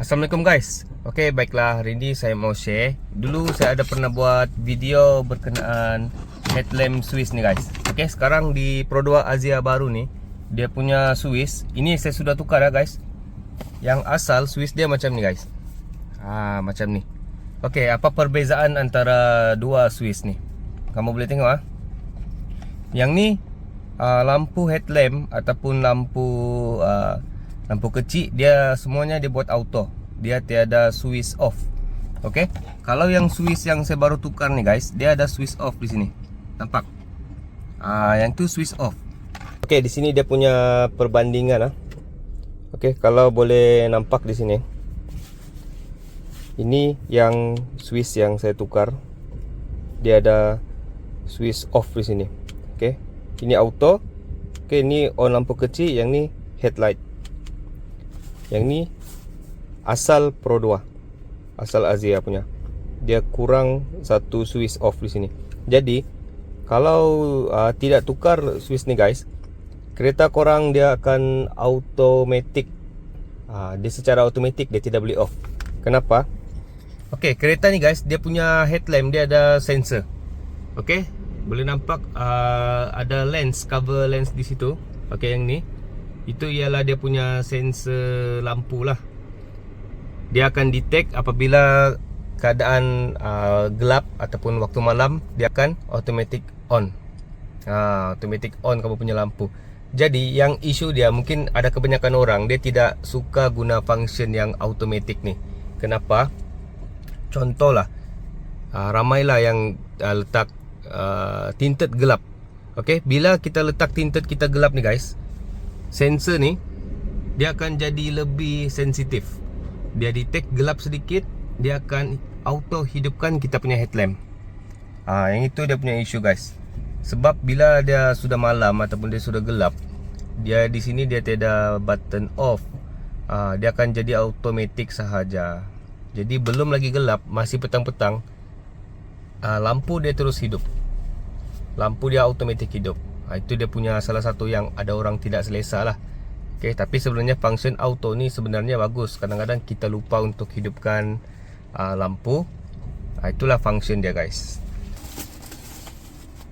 Assalamualaikum guys. Okey, baiklah, hari ini saya mau share. Dulu saya ada pernah buat video berkenaan headlamp Swiss ni guys. Okey, sekarang di Pro 2 Asia baru ni, dia punya Swiss ini saya sudah tukar ya guys. Yang asal Swiss dia macam ni guys. Macam ni. Okey, apa perbezaan antara dua Swiss ni? Kamu boleh tengok Yang ni lampu headlamp ataupun lampu kecil, dia semuanya dia buat auto. Dia tiada switch off. Okey. Kalau yang switch yang saya baru tukar ni guys, dia ada switch off di sini. Nampak? Yang tu switch off. Okey, di sini dia punya perbandingan Okey, kalau boleh nampak di sini. Ini yang switch yang saya tukar. Dia ada switch off di sini. Okey. Ini auto. Okey, ini on lampu kecil, yang ni headlight. Yang ni asal Pro 2, asal Asia punya. Dia kurang satu switch off di sini. Jadi kalau tidak tukar switch ni guys, kereta korang dia akan automatic. Dia secara automatic dia tidak boleh off. Kenapa? Okey, kereta ni guys, dia punya headlamp dia ada sensor. Okey, boleh nampak ada lens, cover lens di situ. Okey, yang ni itu ialah dia punya sensor lampu lah. Dia akan detect apabila keadaan gelap ataupun waktu malam, dia akan automatic on. Automatic on kamu punya lampu. Jadi yang isu dia, mungkin ada kebanyakan orang dia tidak suka guna function yang automatic ni. Kenapa? Contohlah, ramailah yang letak tinted gelap. Okey, bila kita letak tinted kita gelap ni guys, sensor ni dia akan jadi lebih sensitif. Dia detect gelap sedikit, dia akan auto hidupkan kita punya headlamp. Yang itu dia punya isu guys. Sebab bila dia sudah malam ataupun dia sudah gelap, dia di sini dia tiada button off. Dia akan jadi automatic sahaja. Jadi belum lagi gelap, masih petang-petang, lampu dia terus hidup. Lampu dia automatic hidup. Itu dia punya salah satu yang ada orang tidak selesa lah. Okay, tapi sebenarnya function auto ni sebenarnya bagus. Kadang-kadang kita lupa untuk hidupkan lampu. Itulah function dia guys.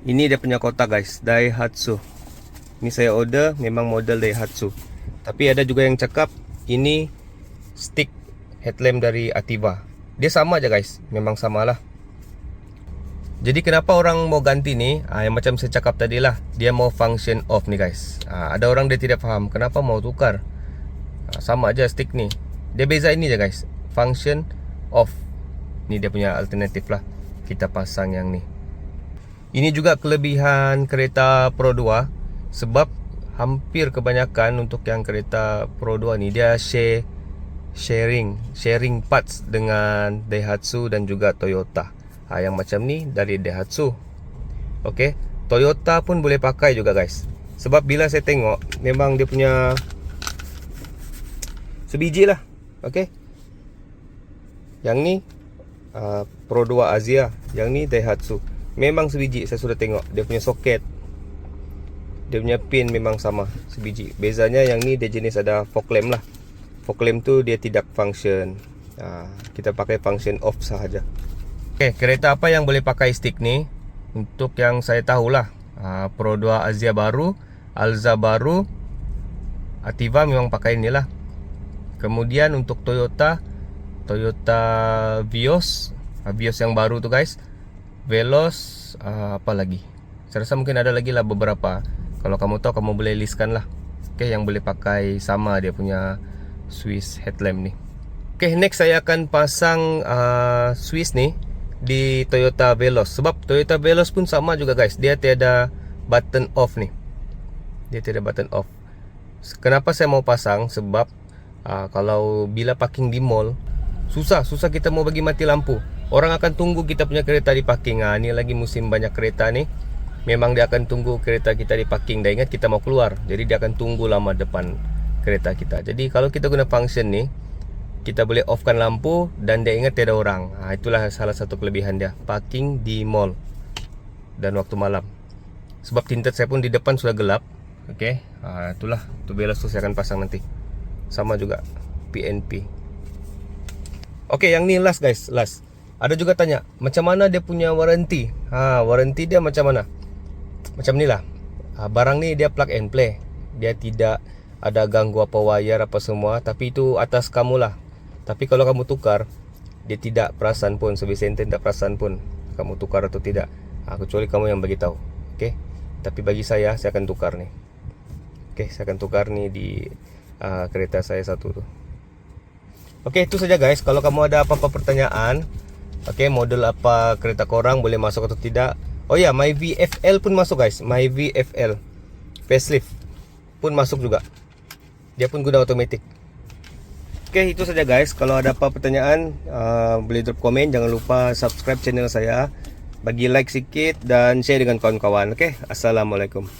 Ini dia punya kotak guys, Daihatsu. Ini saya order memang model Daihatsu. Tapi ada juga yang cakap ini stick headlamp dari Ativa. Dia sama aja guys, memang samalah. Jadi kenapa orang mau ganti ni? Yang macam saya cakap tadi lah, dia mau function off ni guys. Ada orang dia tidak faham kenapa mau tukar. Sama aja stick ni. Dia beza ini je guys, function off. Ni dia punya alternatif lah. Kita pasang yang ni. Ini juga kelebihan kereta Pro 2. Sebab hampir kebanyakan untuk yang kereta Pro 2 ni, dia sharing parts dengan Daihatsu dan juga Toyota. Yang macam ni dari Daihatsu. Okey, Toyota pun boleh pakai juga guys. Sebab bila saya tengok, memang dia punya sebiji lah. Okey, yang ni Pro 2 Asia, yang ni Daihatsu. Memang sebiji, saya sudah tengok. Dia punya soket, dia punya pin memang sama, sebiji. Bezanya yang ni dia jenis ada fog lamp lah. Fog lamp tu dia tidak function. Kita pakai function off sahaja. Okay, kereta apa yang boleh pakai stick ni? Untuk yang saya tahulah, Pro 2 Asia baru, Alza baru, Ativa memang pakai ni lah. Kemudian untuk Toyota Vios, Vios yang baru tu guys, Veloz, apa lagi? Saya rasa mungkin ada lagi lah beberapa. Kalau kamu tahu, kamu boleh listkan lah. Okay, yang boleh pakai sama dia punya Swiss headlamp ni. Okay, next saya akan pasang Swiss ni di Toyota Veloz. Sebab Toyota Veloz pun sama juga guys, dia tiada button off ni. Dia tiada button off. Kenapa saya mau pasang? Sebab kalau bila parking di mall, susah kita mau bagi mati lampu. Orang akan tunggu kita punya kereta di parking. Ni lagi musim banyak kereta ni, memang dia akan tunggu kereta kita di parking. Dah ingat kita mau keluar, jadi dia akan tunggu lama depan kereta kita. Jadi kalau kita guna function ni, kita boleh offkan lampu dan dia ingat tiada orang. Itulah salah satu kelebihan dia, parking di mall dan waktu malam. Sebab tinted saya pun di depan sudah gelap. Okey, itulah tu Veloz tu saya akan pasang nanti. Sama juga PNP. Okey, yang ni last guys, last. Ada juga tanya, macam mana dia punya warranty? Warranty dia macam mana? Macam ni lah. Barang ni dia plug and play. Dia tidak ada ganggu apa wire apa semua, tapi itu atas kamu lah. Tapi kalau kamu tukar, dia tidak perasan pun, service center tidak perasan pun kamu tukar atau tidak. Kecuali kamu yang bagi tahu. Okey. Tapi bagi saya akan tukar ni. Okey, saya akan tukar ni di kereta saya satu tu. Okey, itu saja guys. Kalau kamu ada apa-apa pertanyaan, okey, model apa kereta korang, boleh masuk atau tidak. Oh ya, My VFL pun masuk guys. My VFL facelift pun masuk juga. Dia pun guna automatic. Okey, itu saja guys. Kalau ada apa pertanyaan, boleh drop komen. Jangan lupa subscribe channel saya, bagi like sikit dan share dengan kawan-kawan. Okey, assalamualaikum.